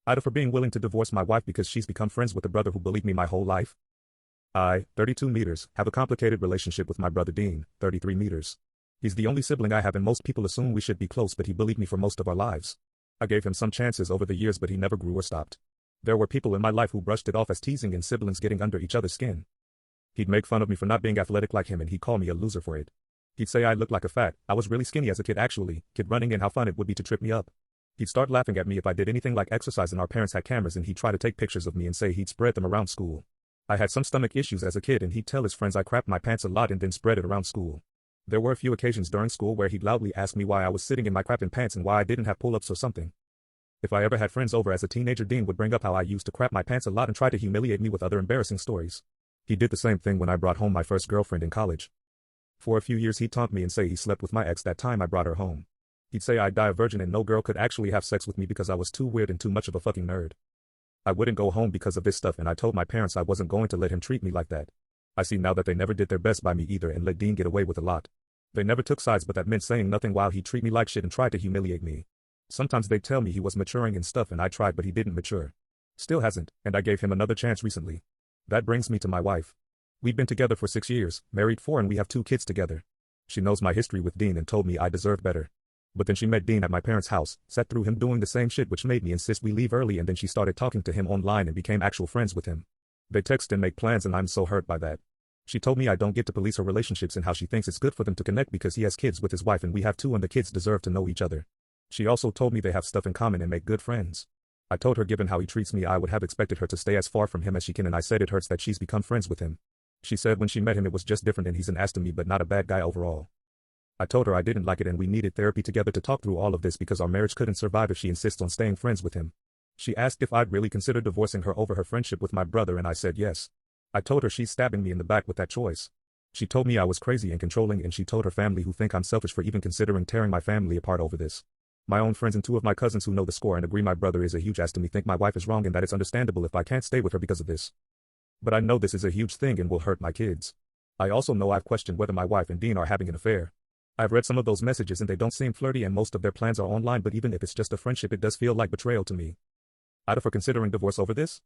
AITA for being willing to divorce my wife because she's become friends with the brother who bullied me my whole life. I, 32 meters, have a complicated relationship with my brother Dean, 33 meters. He's the only sibling I have and most people assume we should be close, but he bullied me for most of our lives. I gave him some chances over the years, but he never grew or stopped. There were people in my life who brushed it off as teasing and siblings getting under each other's skin. He'd make fun of me for not being athletic like him and he'd call me a loser for it. He'd say I looked like a fat, I was really skinny as a kid actually, kid running, and how fun it would be to trip me up. He'd start laughing at me if I did anything like exercise and our parents had cameras, and he'd try to take pictures of me and say he'd spread them around school. I had some stomach issues as a kid and he'd tell his friends I crapped my pants a lot and then spread it around school. There were a few occasions during school where he'd loudly ask me why I was sitting in my crapping pants and why I didn't have pull-ups or something. If I ever had friends over as a teenager, Dean would bring up how I used to crap my pants a lot and try to humiliate me with other embarrassing stories. He did the same thing when I brought home my first girlfriend in college. For a few years he'd taunt me and say he slept with my ex that time I brought her home. He'd say I'd die a virgin and no girl could actually have sex with me because I was too weird and too much of a fucking nerd. I wouldn't go home because of this stuff, and I told my parents I wasn't going to let him treat me like that. I see now that they never did their best by me either and let Dean get away with a lot. They never took sides, but that meant saying nothing while he'd treat me like shit and try to humiliate me. Sometimes they'd tell me he was maturing and stuff, and I tried, but he didn't mature. Still hasn't, and I gave him another chance recently. That brings me to my wife. We've been together for 6 years, married 4, and we have 2 kids together. She knows my history with Dean and told me I deserved better. But then she met Dean at my parents' house, sat through him doing the same shit, which made me insist we leave early, and then she started talking to him online and became actual friends with him. They text and make plans, and I'm so hurt by that. She told me I don't get to police her relationships and how she thinks it's good for them to connect because he has kids with his wife and we have 2 and the kids deserve to know each other. She also told me they have stuff in common and make good friends. I told her given how he treats me I would have expected her to stay as far from him as she can, and I said it hurts that she's become friends with him. She said when she met him it was just different and he's an ass to me but not a bad guy overall. I told her I didn't like it and we needed therapy together to talk through all of this because our marriage couldn't survive if she insists on staying friends with him. She asked if I'd really consider divorcing her over her friendship with my brother, and I said yes. I told her she's stabbing me in the back with that choice. She told me I was crazy and controlling, and she told her family who think I'm selfish for even considering tearing my family apart over this. My own friends and 2 of my cousins who know the score and agree my brother is a huge ass to me think my wife is wrong and that it's understandable if I can't stay with her because of this. But I know this is a huge thing and will hurt my kids. I also know I've questioned whether my wife and Dean are having an affair. I've read some of those messages and they don't seem flirty and most of their plans are online, but even if it's just a friendship it does feel like betrayal to me. AITA for considering divorce over this?